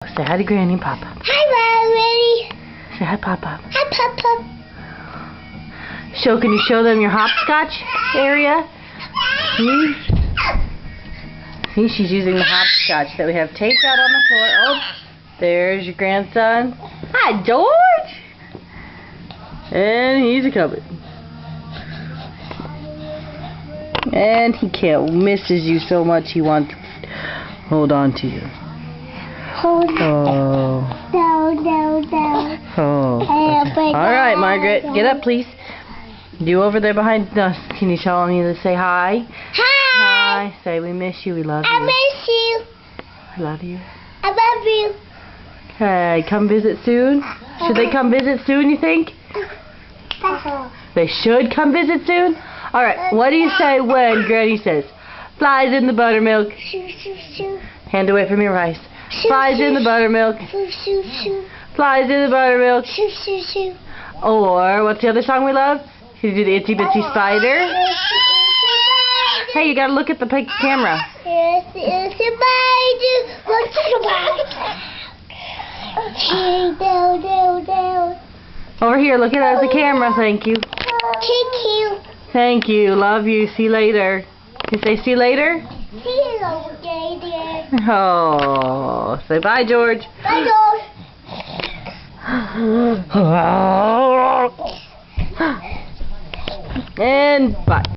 Say hi to Granny and Papa. Hi, Mommy. Say hi, Papa. Hi, Papa. Can you show them your hopscotch area? See, she's using the hopscotch that we have taped out on the floor. Oh, there's your grandson. Hi, George. And he's a coming. And he misses you so much he wants to hold on to you. Hold Oh. No. Oh. All right, Margaret, get up, please. You over there behind us. Can you tell me to say hi? Hi. Hi. Say we miss you. We love you. I miss you. I love you. I love you. Okay, come visit soon. Should they come visit soon, you think? They should come visit soon? All right, what do you say when Granny says, flies in the buttermilk? Shoo. Hand away from your rice. Flies in the buttermilk. Shoo. Flies in the buttermilk. Shoo. Or, what's the other song we love? Can you do the Itsy Bitsy Spider? Hey, you gotta look at the camera. It's a spider. Look at the down. Over here, look at us, the camera. Thank you. Thank you. Thank you. Love you. See you later. Can you say see you later? See you later. Oh, say bye, George. Bye, George. And bye.